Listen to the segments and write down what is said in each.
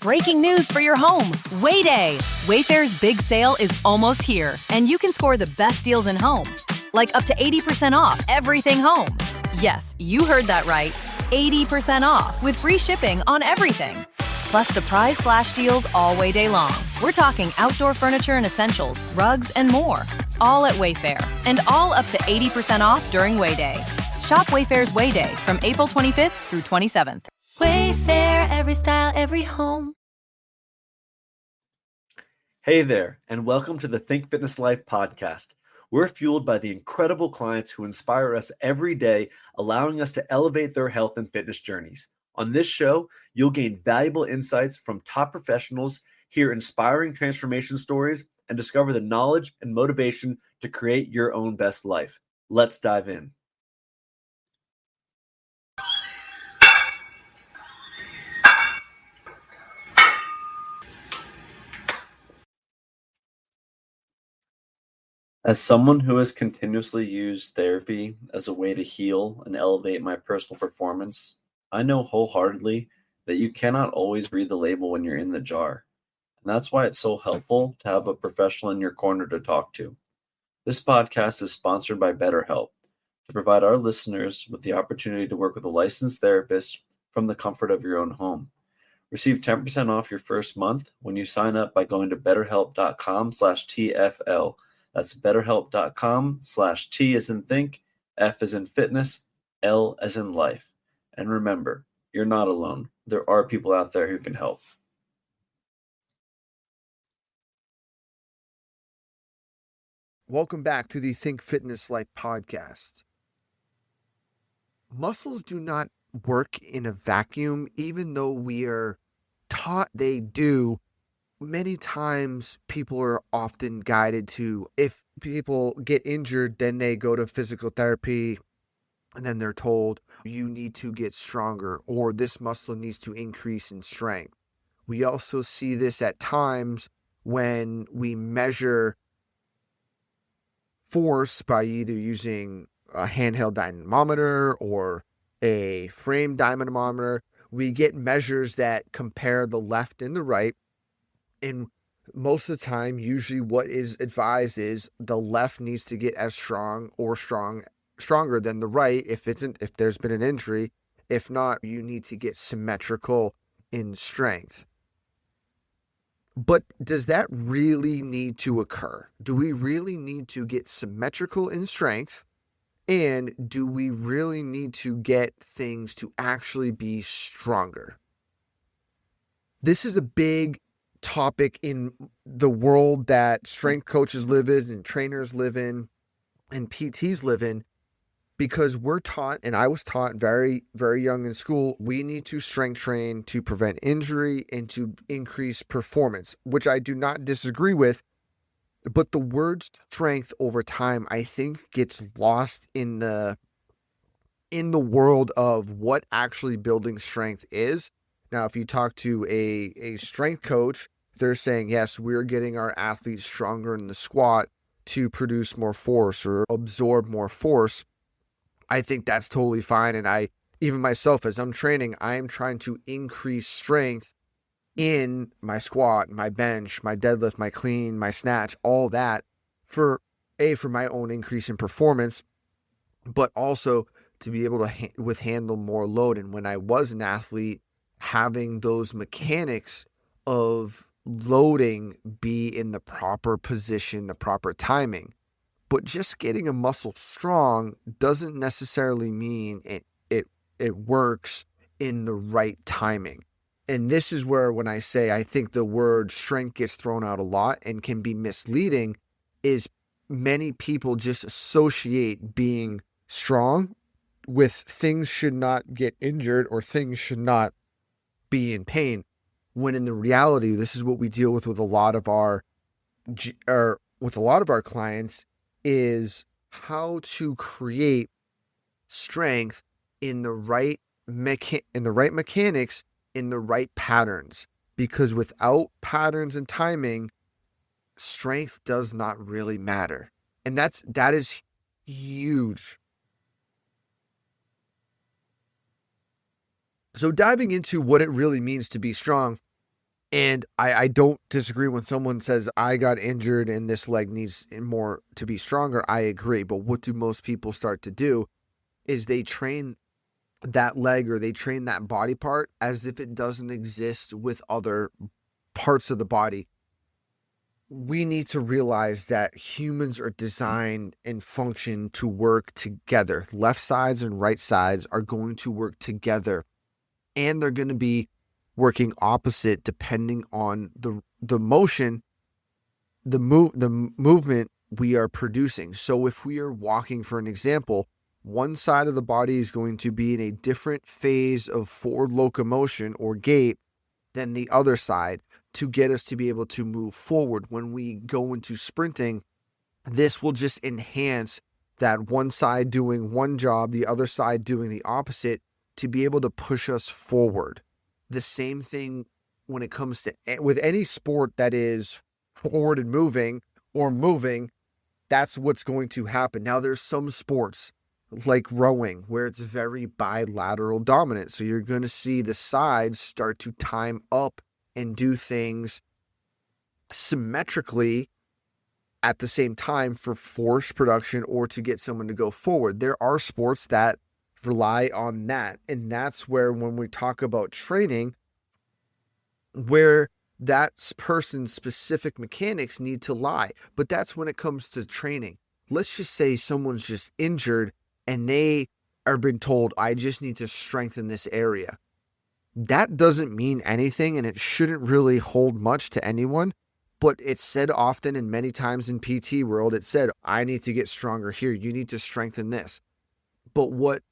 breaking news for your home. Wayday! Wayfair's big sale is almost here, and you can score the best deals in home. Like up to 80% off everything home. Yes, you heard that right. 80% off with free shipping on everything. Plus surprise flash deals all Wayday long. We're talking outdoor furniture and essentials, rugs, and more. All at Wayfair, and all up to 80% off during Wayday. Shop Wayfair's Wayday from April 25th through 27th. Wayfair, every style, every home. Hey there, and welcome to the Think Fitness Life podcast. We're fueled by the incredible clients who inspire us every day, allowing us to elevate their health and fitness journeys. On this show, you'll gain valuable insights from top professionals, hear inspiring transformation stories, and discover the knowledge and motivation to create your own best life. Let's dive in. As someone who has continuously used therapy as a way to heal and elevate my personal performance, I know wholeheartedly that you cannot always read the label when you're in the jar. And that's why it's so helpful to have a professional in your corner to talk to. This podcast is sponsored by BetterHelp to provide our listeners with the opportunity to work with a licensed therapist from the comfort of your own home. Receive 10% off your first month when you sign up by going to betterhelp.com/TFL. That's betterhelp.com/T as in think, F as in fitness, L as in life. And remember, you're not alone. There are people out there who can help. Welcome back to the Think Fitness Life podcast. Muscles do not work in a vacuum, even though we are taught they do. Many times people are often guided to, if people get injured, then they go to physical therapy and then they're told you need to get stronger or this muscle needs to increase in strength. We also see this at times when we measure force by either using a handheld dynamometer or a frame dynamometer. We get measures that compare the left and the right. And most of the time, usually what is advised is the left needs to get as strong or stronger than the right if there's been an injury. If not, you need to get symmetrical in strength. But does that really need to occur? Do we really need to get symmetrical in strength? And do we really need to get things to actually be stronger? This is a big topic in the world that strength coaches live in and trainers live in and PTs live in, because we're taught, and I was taught very, very young in school, we need to strength train to prevent injury and to increase performance, which I do not disagree with. But the word strength over time, I think, gets lost in the world of what actually building strength is. Now, if you talk to a strength coach, they're saying, yes, we're getting our athletes stronger in the squat to produce more force or absorb more force. I think that's totally fine. And even myself, as I'm training, I am trying to increase strength in my squat, my bench, my deadlift, my clean, my snatch, all that for my own increase in performance, but also to be able to handle more load. And when I was an athlete, having those mechanics of loading be in the proper position, the proper timing. But just getting a muscle strong doesn't necessarily mean it works in the right timing. And this is where, when I say I think the word strength gets thrown out a lot and can be misleading, is many people just associate being strong with things should not get injured or things should not be in pain. When in the reality, this is what we deal with a lot of our clients, is how to create strength in the right mechanics, in the right patterns. Because without patterns and timing, strength does not really matter. And that is huge. So diving into what it really means to be strong, And I don't disagree when someone says, I got injured and this leg needs more to be stronger. I agree. But what do most people start to do is they train that leg or they train that body part as if it doesn't exist with other parts of the body. We need to realize that humans are designed and function to work together. Left sides and right sides are going to work together, and they're going to be working opposite depending on the motion, the movement we are producing. So if we are walking, for an example, one side of the body is going to be in a different phase of forward locomotion or gait than the other side to get us to be able to move forward. When we go into sprinting, this will just enhance that one side doing one job, the other side doing the opposite, to be able to push us forward. The same thing when it comes to with any sport that is forward and moving or moving, that's what's going to happen. Now, there's some sports like rowing where it's very bilateral dominant. So you're going to see the sides start to time up and do things symmetrically at the same time for force production or to get someone to go forward. There are sports that rely on that. And that's where, when we talk about training, where that person's specific mechanics need to lie. But that's when it comes to training. Let's just say someone's just injured and they are being told, I just need to strengthen this area. That doesn't mean anything, and it shouldn't really hold much to anyone. But it's said often, and many times in PT world, it said, I need to get stronger here. You need to strengthen this. But what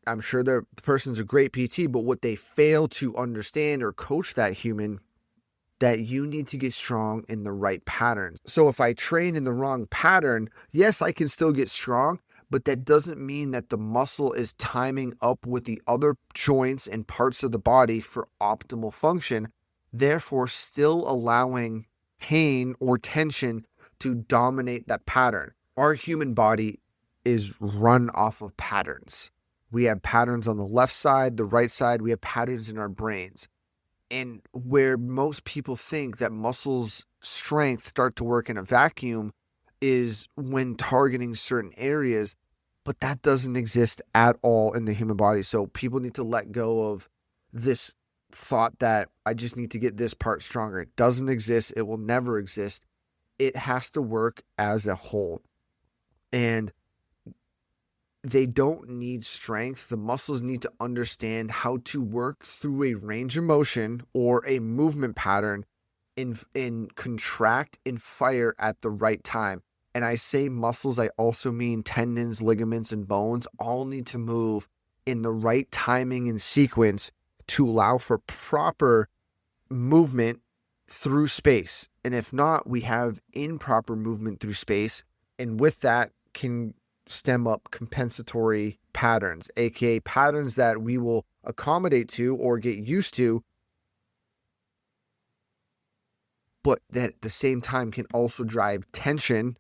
I'm sure the person's a great PT, but what they fail to understand or coach that human, that you need to get strong in the right patterns. So if I train in the wrong pattern, yes, I can still get strong, but that doesn't mean that the muscle is timing up with the other joints and parts of the body for optimal function, therefore still allowing pain or tension to dominate that pattern. Our human body is run off of patterns. We have patterns on the left side, the right side, we have patterns in our brains. And where most people think that muscles' strength start to work in a vacuum is when targeting certain areas, but that doesn't exist at all in the human body. So people need to let go of this thought that I just need to get this part stronger. It doesn't exist. It will never exist. It has to work as a whole. And they don't need strength. The muscles need to understand how to work through a range of motion or a movement pattern and contract and fire at the right time. And I say muscles, I also mean tendons, ligaments, and bones all need to move in the right timing and sequence to allow for proper movement through space. And if not, we have improper movement through space. And with that can stem up compensatory patterns, aka patterns that we will accommodate to or get used to, but that at the same time can also drive tension,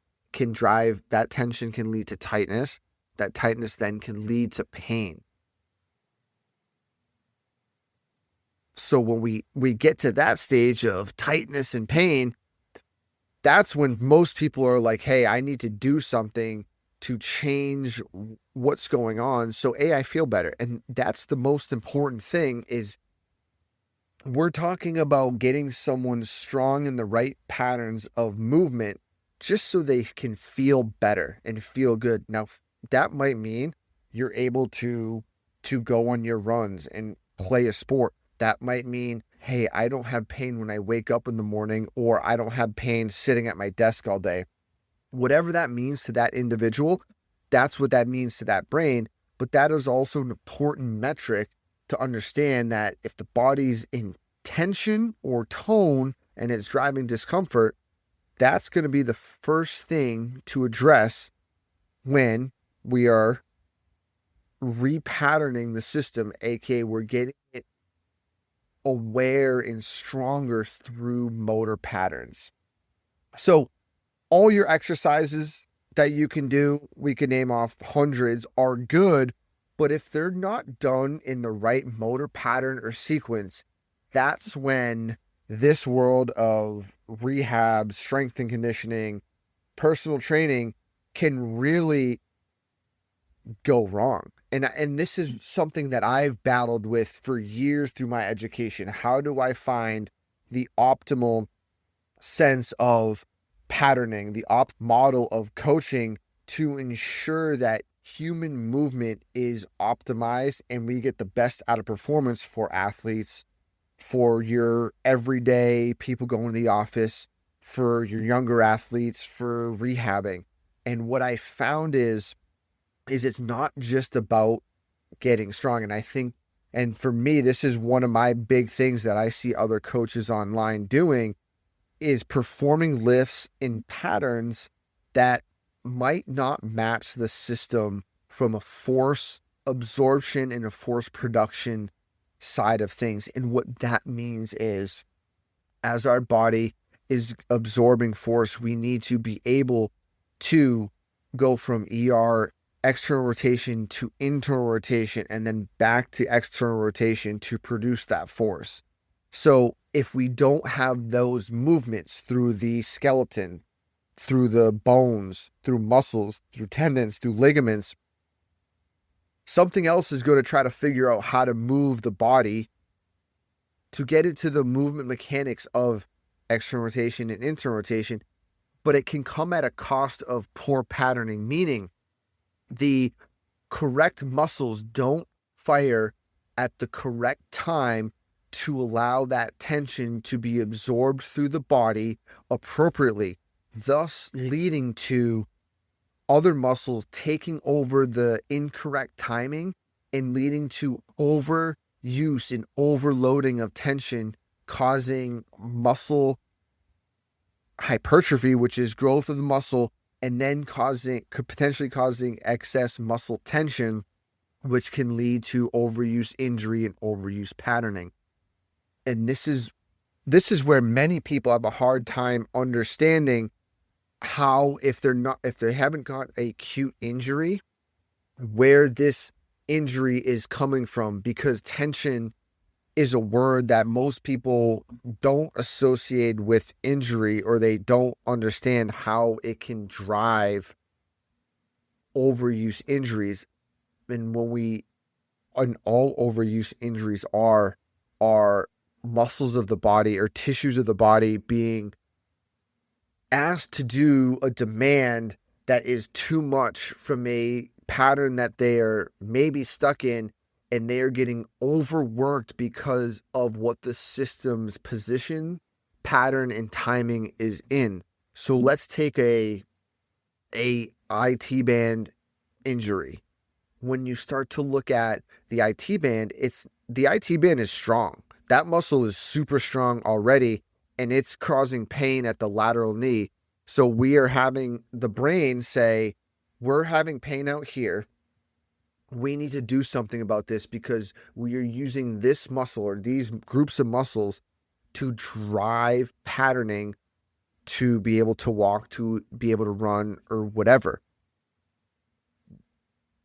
that tension can lead to tightness, that tightness then can lead to pain. So when we get to that stage of tightness and pain, that's when most people are like, hey, I need to do something to change what's going on so I feel better. And that's the most important thing, is we're talking about getting someone strong in the right patterns of movement just so they can feel better and feel good. Now, that might mean you're able to go on your runs and play a sport. That might mean, hey, I don't have pain when I wake up in the morning, or I don't have pain sitting at my desk all day. Whatever that means to that individual, that's what that means to that brain. But that is also an important metric to understand, that if the body's in tension or tone and it's driving discomfort, that's going to be the first thing to address when we are repatterning the system, aka we're getting it aware and stronger through motor patterns. So all your exercises that you can do, we can name off hundreds, are good, but if they're not done in the right motor pattern or sequence, that's when this world of rehab, strength and conditioning, personal training can really go wrong. And this is something that I've battled with for years through my education. How do I find the optimal sense of patterning, the model of coaching to ensure that human movement is optimized and we get the best out of performance for athletes, for your everyday people going to the office, for your younger athletes, for rehabbing. And what I found is it's not just about getting strong. And I think, and for me, this is one of my big things that I see other coaches online doing, is performing lifts in patterns that might not match the system from a force absorption and a force production side of things. And what that means is, as our body is absorbing force, we need to be able to go from external rotation to internal rotation and then back to external rotation to produce that force. So if we don't have those movements through the skeleton, through the bones, through muscles, through tendons, through ligaments, something else is going to try to figure out how to move the body to get into the movement mechanics of external rotation and internal rotation, but it can come at a cost of poor patterning, meaning the correct muscles don't fire at the correct time to allow that tension to be absorbed through the body appropriately, thus leading to other muscles taking over the incorrect timing and leading to overuse and overloading of tension, causing muscle hypertrophy, which is growth of the muscle, and then potentially causing excess muscle tension, which can lead to overuse injury and overuse patterning. And this is where many people have a hard time understanding how, if they haven't got an acute injury, where this injury is coming from, because tension is a word that most people don't associate with injury, or they don't understand how it can drive overuse injuries. And all overuse injuries are muscles of the body or tissues of the body being asked to do a demand that is too much from a pattern that they are maybe stuck in, and they are getting overworked because of what the system's position, pattern, and timing is in. So let's take a IT band injury. When you start to look at the IT band, the IT band is strong. That muscle is super strong already, and it's causing pain at the lateral knee. So we are having the brain say, we're having pain out here. We need to do something about this because we are using this muscle or these groups of muscles to drive patterning to be able to walk, to be able to run, or whatever.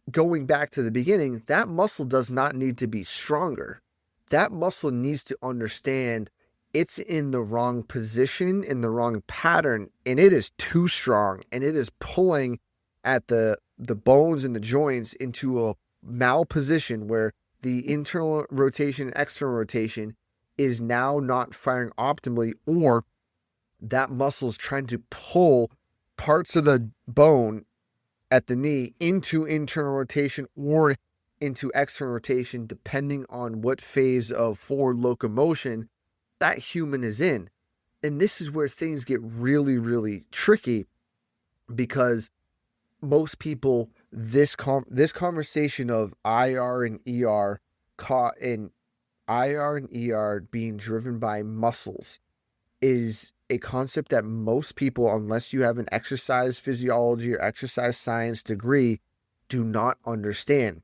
Going back to the beginning, that muscle does not need to be stronger. That muscle needs to understand it's in the wrong position, in the wrong pattern, and it is too strong, and it is pulling at the bones and the joints into a malposition where the internal rotation and external rotation is now not firing optimally, or that muscle is trying to pull parts of the bone at the knee into internal rotation or into external rotation, depending on what phase of forward locomotion that human is in. And this is where things get really, really tricky, because most people, this conversation of IR and ER, caught in IR and ER being driven by muscles, is a concept that most people, unless you have an exercise physiology or exercise science degree, do not understand.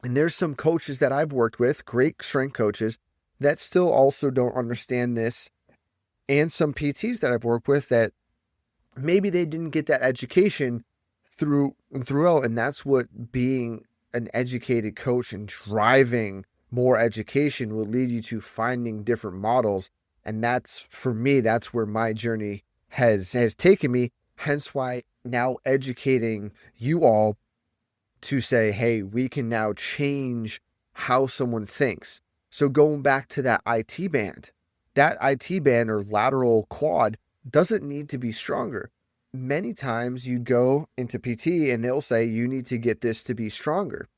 And there's some coaches that I've worked with, great strength coaches, that still also don't understand this, and some PTs that I've worked with that maybe they didn't get that education throughout, and that's what being an educated coach and driving more education will lead you to, finding different models And that's, for me, that's where my journey has taken me. Hence why now educating you all to say, hey, we can now change how someone thinks. So going back to that IT band or lateral quad doesn't need to be stronger. Many times you go into PT and they'll say you need to get this to be stronger.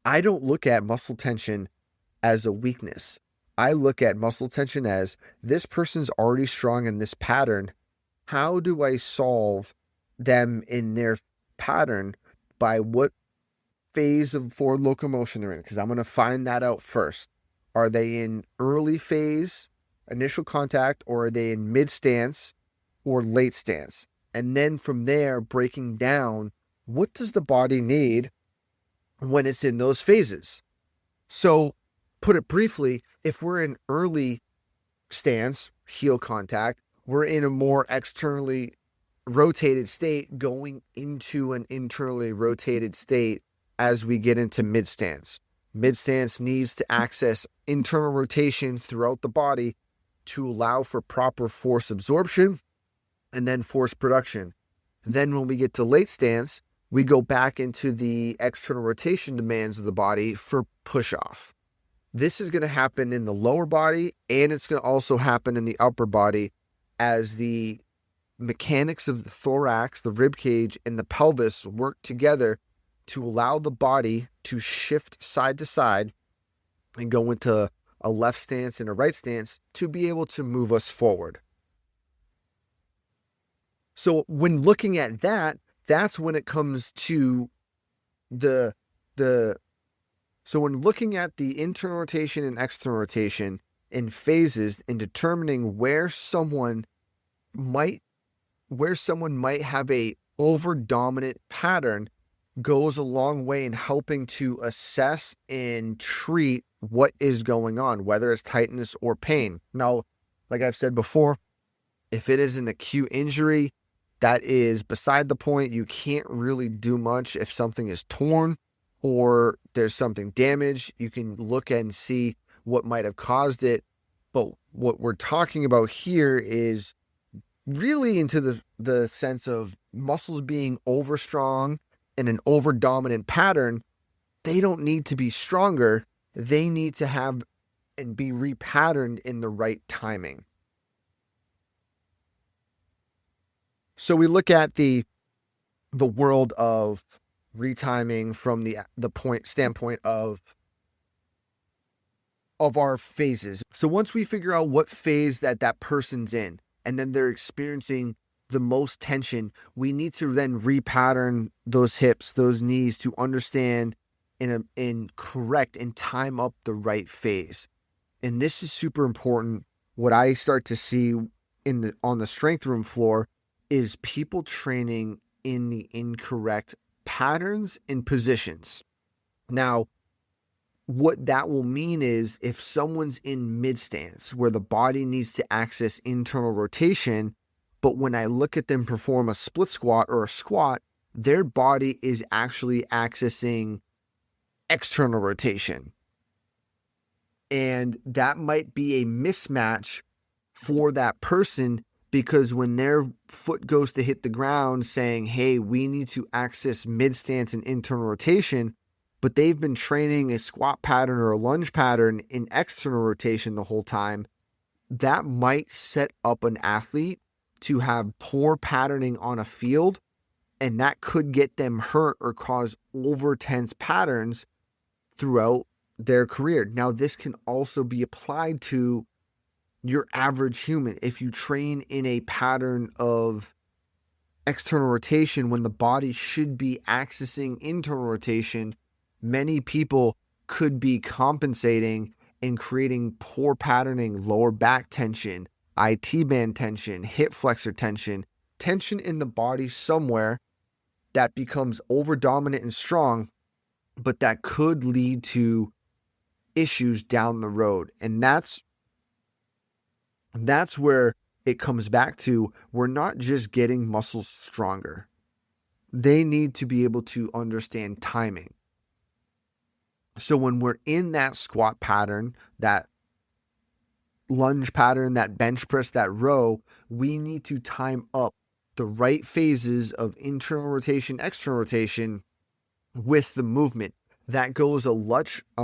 I don't look at muscle tension as a weakness. I look at muscle tension as this person's already strong in this pattern. How do I solve them in their pattern by what phase of forward locomotion they're in? Because I'm going to find that out first. Are they in early phase, initial contact, or are they in mid stance or late stance? And then from there, breaking down, what does the body need when it's in those phases? So put it briefly, if we're in early stance, heel contact, we're in a more externally rotated state going into an internally rotated state as we get into mid stance. Mid stance needs to access internal rotation throughout the body to allow for proper force absorption and then force production. Then when we get to late stance, we go back into the external rotation demands of the body for push off. This is going to happen in the lower body, and it's going to also happen in the upper body as the mechanics of the thorax, the rib cage, and the pelvis work together to allow the body to shift side to side and go into a left stance and a right stance to be able to move us forward. So when looking at that, that's when it comes to so when looking at the internal rotation and external rotation in phases and determining where someone might have a over dominant pattern goes a long way in helping to assess and treat what is going on, whether it's tightness or pain. Now, like I've said before, if it is an acute injury, that is beside the point. You can't really do much. If something is torn or there's something damaged, you can look and see what might have caused it. But what we're talking about here is really into the sense of muscles being overstrong in an over dominant pattern. They don't need to be stronger. They need to have and be repatterned in the right timing. So we look at the world of retiming from the standpoint of our phases. So once we figure out what phase that person's in, and then they're experiencing the most tension, we need to then repattern those hips, those knees to understand and correct and time up the right phase. And this is super important. What I start to see on the strength room floor is people training in the incorrect patterns and positions. Now, what that will mean is if someone's in mid stance where the body needs to access internal rotation, but when I look at them perform a split squat or a squat, their body is actually accessing external rotation. And that might be a mismatch for that person, because when their foot goes to hit the ground saying, hey, we need to access mid stance and internal rotation, but they've been training a squat pattern or a lunge pattern in external rotation the whole time, that might set up an athlete to have poor patterning on a field, and that could get them hurt or cause over tense patterns throughout their career. Now, this can also be applied to your average human. If you train in a pattern of external rotation when the body should be accessing internal rotation, many people could be compensating and creating poor patterning, lower back tension, IT band tension, hip flexor tension in the body somewhere that becomes over dominant and strong, but that could lead to issues down the road. And that's where it comes back to, we're not just getting muscles stronger. They need to be able to understand timing. So when we're in that squat pattern, that lunge pattern, that bench press, that row, we need to time up the right phases of internal rotation, external rotation with the movement. That goes a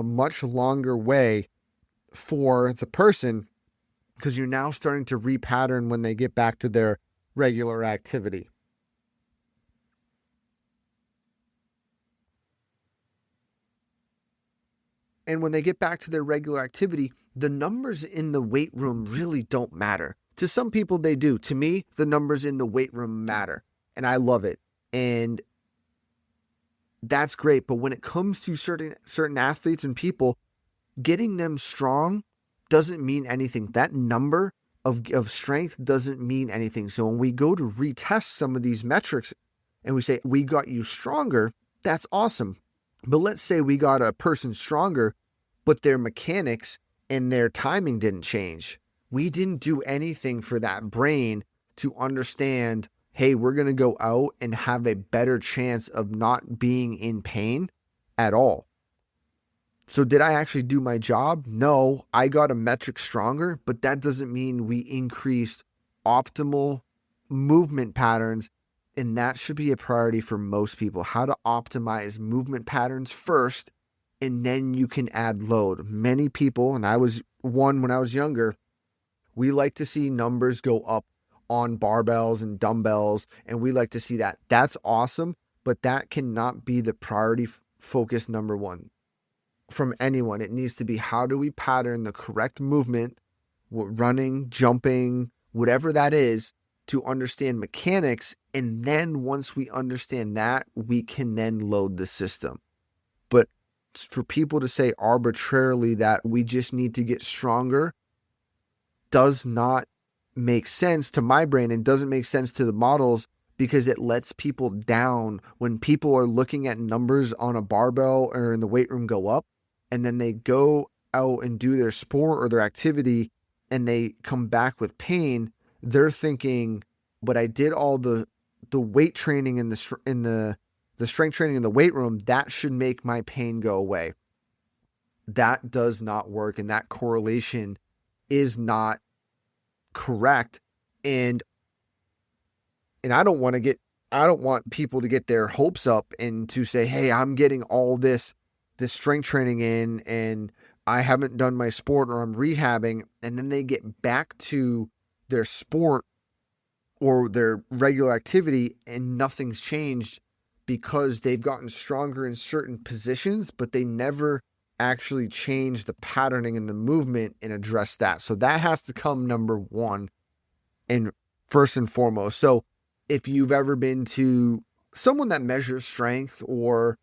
much longer way for the person, because you're now starting to repattern when they get back to their regular activity. And when they get back to their regular activity, the numbers in the weight room really don't matter. To some people, they do. To me, the numbers in the weight room matter, and I love it. And that's great. But when it comes to certain athletes and people, getting them strong doesn't mean anything. That number of strength doesn't mean anything. So when we go to retest some of these metrics and we say, we got you stronger, that's awesome. But let's say we got a person stronger, but their mechanics and their timing didn't change. We didn't do anything for that brain to understand, hey, we're going to go out and have a better chance of not being in pain at all. So did I actually do my job? No, I got a metric stronger, but that doesn't mean we increased optimal movement patterns. And that should be a priority for most people, how to optimize movement patterns first, and then you can add load. Many people, and I was one when I was younger, we like to see numbers go up on barbells and dumbbells, and we like to see that. That's awesome, but that cannot be the priority focus number one from anyone. It needs to be, how do we pattern the correct movement, running, jumping, whatever that is, to understand mechanics. And then once we understand that, we can then load the system. But for people to say arbitrarily that we just need to get stronger does not make sense to my brain, and doesn't make sense to the models, because it lets people down when people are looking at numbers on a barbell or in the weight room go up, and then they go out and do their sport or their activity and they come back with pain. They're thinking, but I did all the weight training and the strength training in the weight room, that should make my pain go away. That does not work, and that correlation is not correct. And I don't want people to get their hopes up and to say, hey, I'm getting all this strength training in and I haven't done my sport, or I'm rehabbing, and then they get back to their sport or their regular activity and nothing's changed, because they've gotten stronger in certain positions, but they never actually change the patterning and the movement and address that. So that has to come number one and first and foremost. So if you've ever been to someone that measures strength, or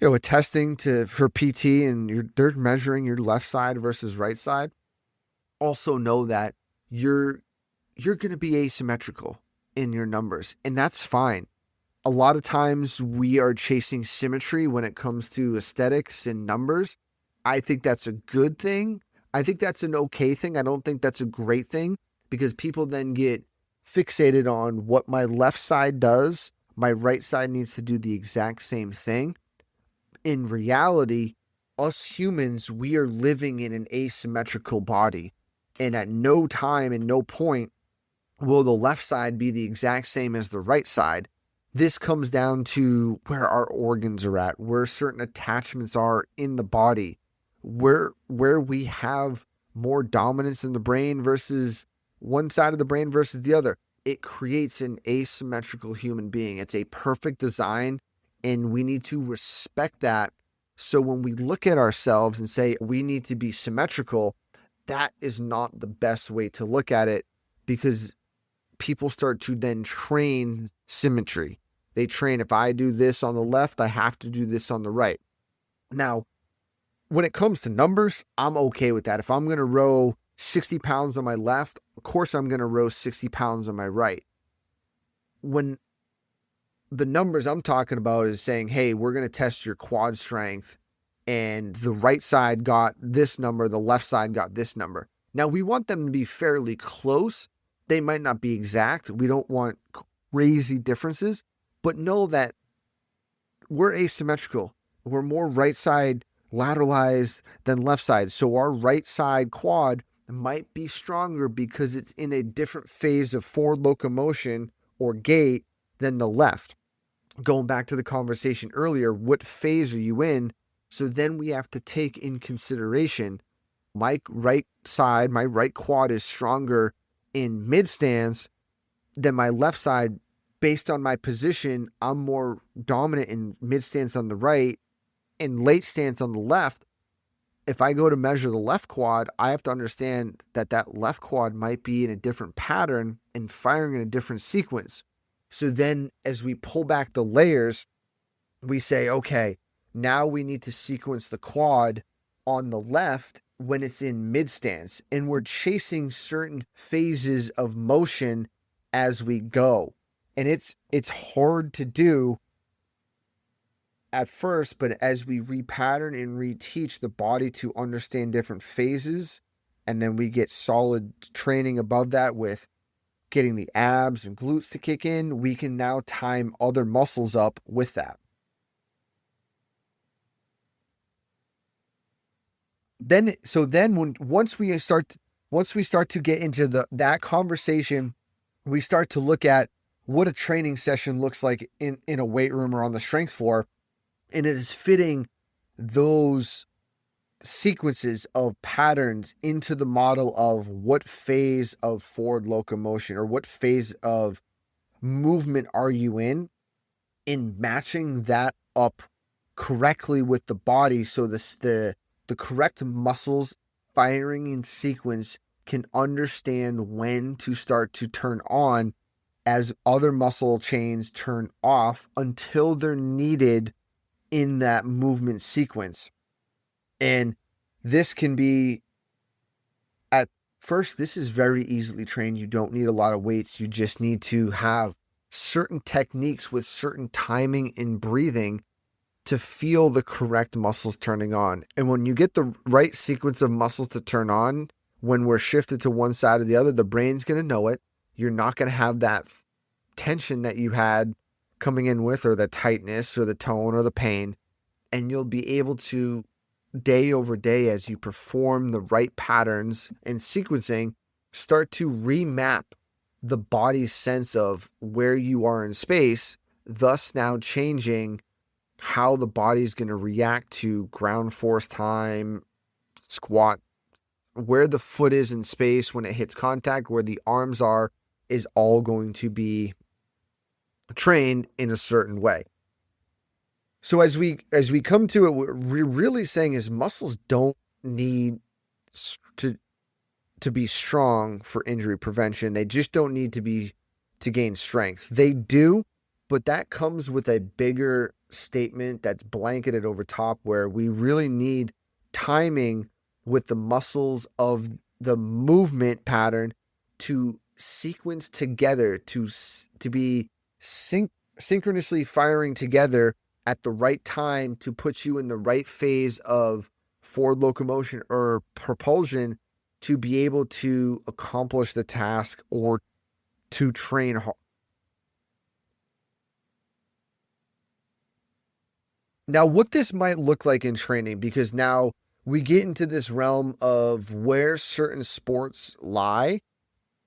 a testing for PT, and they're measuring your left side versus right side, also know that you're going to be asymmetrical in your numbers, and that's fine. A lot of times we are chasing symmetry when it comes to aesthetics and numbers. I think that's a good thing. I think that's an okay thing. I don't think that's a great thing, because people then get fixated on what my left side does. My right side needs to do the exact same thing. In reality, us humans, we are living in an asymmetrical body. And at no time and no point will the left side be the exact same as the right side. This comes down to where our organs are at, where certain attachments are in the body, where we have more dominance in the brain versus one side of the brain versus the other. It creates an asymmetrical human being. It's a perfect design, and we need to respect that. So when we look at ourselves and say we need to be symmetrical, that is not the best way to look at it, because people start to then train symmetry. They train, if I do this on the left, I have to do this on the right. Now, when it comes to numbers, I'm okay with that. If I'm going to row 60 pounds on my left, of course I'm going to row 60 pounds on my right. When the numbers I'm talking about is saying, hey, we're going to test your quad strength, and the right side got this number, the left side got this number. Now, we want them to be fairly close. They might not be exact. We don't want crazy differences, but know that we're asymmetrical. We're more right side lateralized than left side. So our right side quad might be stronger because it's in a different phase of forward locomotion or gait than the left. Going back to the conversation earlier, what phase are you in? So then we have to take in consideration my right side, my right quad is stronger in mid stance than my left side. Based on my position, I'm more dominant in mid stance on the right and late stance on the left. If I go to measure the left quad, I have to understand that that left quad might be in a different pattern and firing in a different sequence. So then as we pull back the layers, we say, okay, now we need to sequence the quad on the left when it's in mid stance, and we're chasing certain phases of motion as we go. And it's hard to do at first, but as we repattern and reteach the body to understand different phases, and then we get solid training above that with getting the abs and glutes to kick in, we can now time other muscles up with that. Once we start to get into that conversation, we start to look at what a training session looks like in a weight room or on the strength floor, and it is fitting those sequences of patterns into the model of what phase of forward locomotion or what phase of movement are you in matching that up correctly with the body, so the correct muscles firing in sequence can understand when to start to turn on as other muscle chains turn off until they're needed in that movement sequence. And this can be, at first, this is very easily trained. You don't need a lot of weights. You just need to have certain techniques with certain timing and breathing to feel the correct muscles turning on. And when you get the right sequence of muscles to turn on, when we're shifted to one side or the other, the brain's going to know it. You're not going to have that tension that you had coming in with, or the tightness or the tone or the pain. And you'll be able to, day over day, as you perform the right patterns and sequencing, start to remap the body's sense of where you are in space, thus now changing how the body's going to react to ground force time, squat, where the foot is in space when it hits contact, where the arms are, is all going to be trained in a certain way. So as we come to it, what we're really saying is muscles don't need to be strong for injury prevention. They just don't need to gain strength. They do, but that comes with a bigger statement that's blanketed over top, where we really need timing with the muscles of the movement pattern to sequence together, to be synchronously firing together at the right time to put you in the right phase of forward locomotion or propulsion to be able to accomplish the task or to train hard. Now, what this might look like in training, because now we get into this realm of where certain sports lie,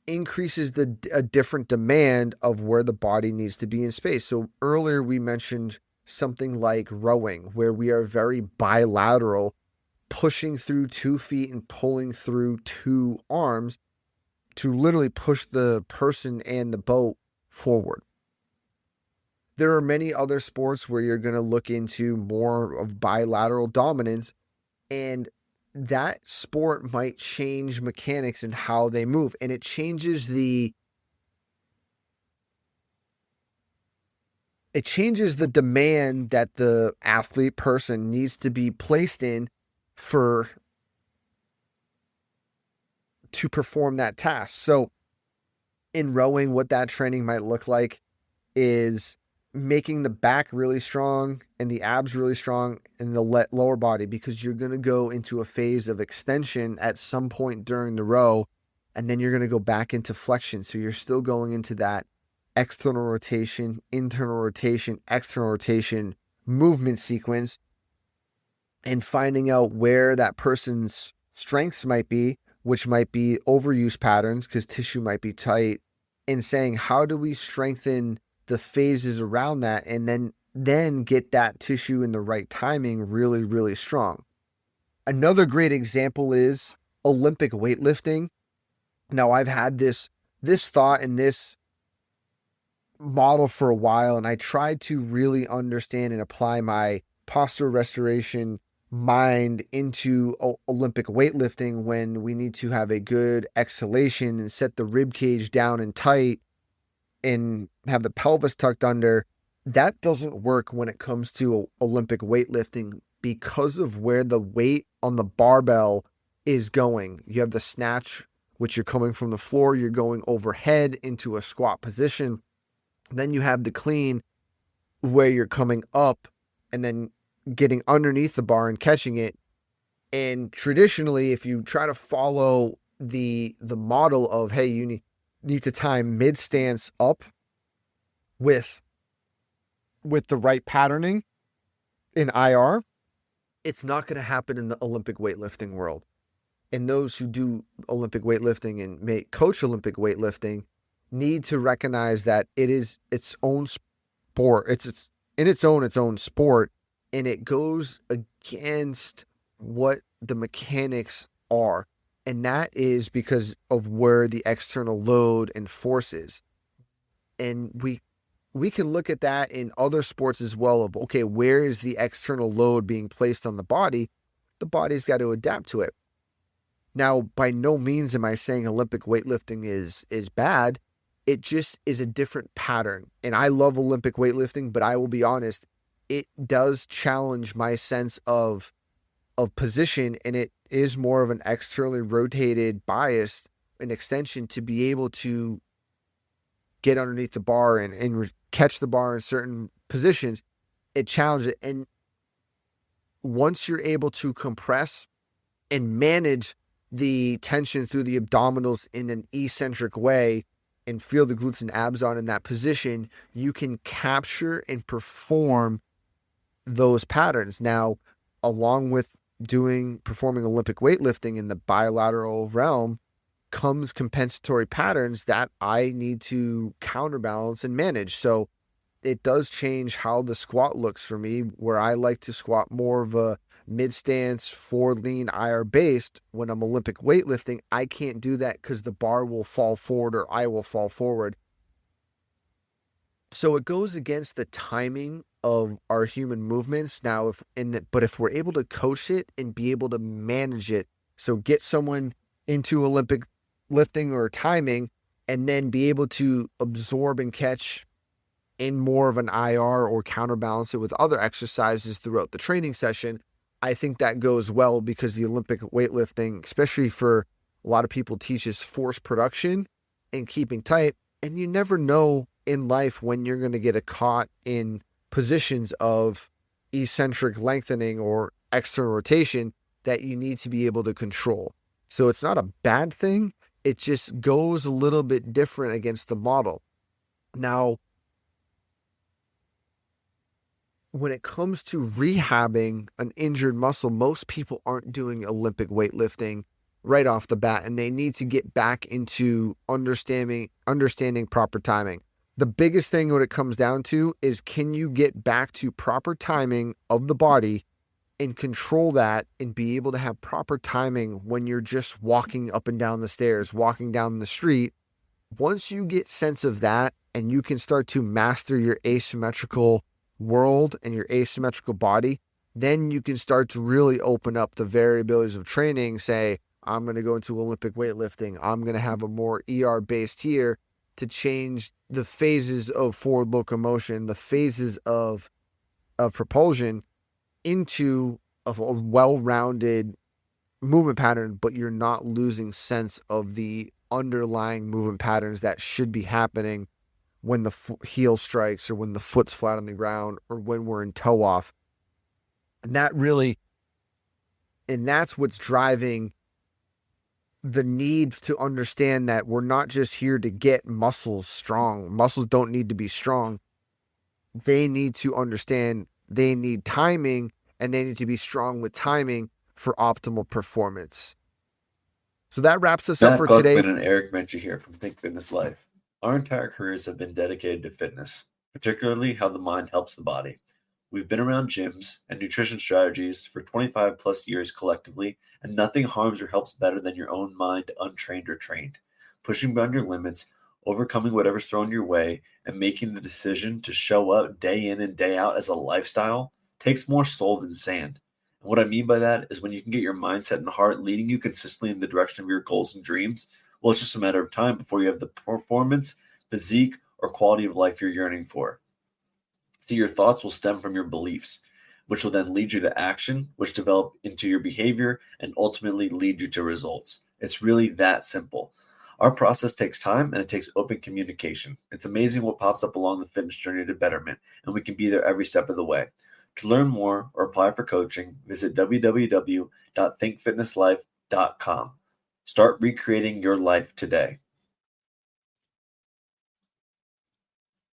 increases a different demand of where the body needs to be in space. So earlier we mentioned something like rowing, where we are very bilateral, pushing through 2 feet and pulling through 2 arms to literally push the person and the boat forward. There are many other sports where you're going to look into more of bilateral dominance, and that sport might change mechanics and how they move. And it changes the demand that the athlete person needs to be placed in to perform that task. So in rowing, what that training might look like is making the back really strong and the abs really strong and the lower body, because you're going to go into a phase of extension at some point during the row, and then you're going to go back into flexion. So you're still going into that external rotation, internal rotation, external rotation movement sequence, and finding out where that person's strengths might be which might be overuse patterns because tissue might be tight, and saying, how do we strengthen the phases around that and then get that tissue in the right timing really, really strong. Another great example is Olympic weightlifting. Now, I've had this thought and this model for a while, and I tried to really understand and apply my posture restoration mind into Olympic weightlifting when we need to have a good exhalation and set the rib cage down and tight and have the pelvis tucked under. That doesn't work when it comes to Olympic weightlifting because of where the weight on the barbell is going. You have the snatch, which you're coming from the floor, you're going overhead into a squat position. Then you have the clean where you're coming up and then getting underneath the bar and catching it. And traditionally, if you try to follow the model of, hey, you need to time mid stance up with the right patterning in IR, it's not going to happen in the Olympic weightlifting world. And those who do Olympic weightlifting and may coach Olympic weightlifting need to recognize that it is its own sport. It's its own sport, and it goes against what the mechanics are. And that is because of where the external load and force is. And we can look at that in other sports as well of, okay, where is the external load being placed on the body? The body's got to adapt to it. Now, by no means am I saying Olympic weightlifting is bad. It just is a different pattern. And I love Olympic weightlifting, but I will be honest, it does challenge my sense of position, and it is more of an externally rotated bias, an extension to be able to get underneath the bar and catch the bar in certain positions. It challenges it. And once you're able to compress and manage the tension through the abdominals in an eccentric way and feel the glutes and abs on in that position, you can capture and perform those patterns. Now, along with performing Olympic weightlifting in the bilateral realm comes compensatory patterns that I need to counterbalance and manage. So it does change how the squat looks for me, where I like to squat more of a mid stance, forward lean IR based. When I'm Olympic weightlifting, I can't do that because the bar will fall forward or I will fall forward. So it goes against the timing of our human movements. Now, but if we're able to coach it and be able to manage it, so get someone into Olympic lifting or timing, and then be able to absorb and catch in more of an IR or counterbalance it with other exercises throughout the training session, I think that goes well, because the Olympic weightlifting, especially for a lot of people, teaches force production and keeping tight. And you never know in life when you're going to get caught in positions of eccentric lengthening or external rotation that you need to be able to control. So it's not a bad thing. It just goes a little bit different against the model. Now, when it comes to rehabbing an injured muscle, most people aren't doing Olympic weightlifting right off the bat, and they need to get back into understanding proper timing. The biggest thing what it comes down to is, can you get back to proper timing of the body and control that and be able to have proper timing when you're just walking up and down the stairs, walking down the street. Once you get sense of that and you can start to master your asymmetrical world and your asymmetrical body, then you can start to really open up the variabilities of training. Say, I'm going to go into Olympic weightlifting. I'm going to have a more ER based here to change the phases of forward locomotion, the phases of propulsion into a well-rounded movement pattern, but you're not losing sense of the underlying movement patterns that should be happening when the heel strikes or when the foot's flat on the ground or when we're in toe off. And that's what's driving the need to understand that we're not just here to get muscles strong. Muscles don't need to be strong. They need to understand they need timing, and they need to be strong with timing for optimal performance. So that wraps us up Matt for Gluckman today. and Eric Menchie here from Think Fitness Life. Our entire careers have been dedicated to fitness, particularly how the mind helps the body. We've been around gyms and nutrition strategies for 25 plus years collectively, and nothing harms or helps better than your own mind, untrained or trained. Pushing beyond your limits, overcoming whatever's thrown your way, and making the decision to show up day in and day out as a lifestyle takes more soul than sand. And what I mean by that is when you can get your mindset and heart leading you consistently in the direction of your goals and dreams, well, it's just a matter of time before you have the performance, physique, or quality of life you're yearning for. See, your thoughts will stem from your beliefs, which will then lead you to action, which develop into your behavior and ultimately lead you to results. It's really that simple. Our process takes time and it takes open communication. It's amazing what pops up along the fitness journey to betterment, and we can be there every step of the way. To learn more or apply for coaching, visit www.thinkfitnesslife.com. Start recreating your life today.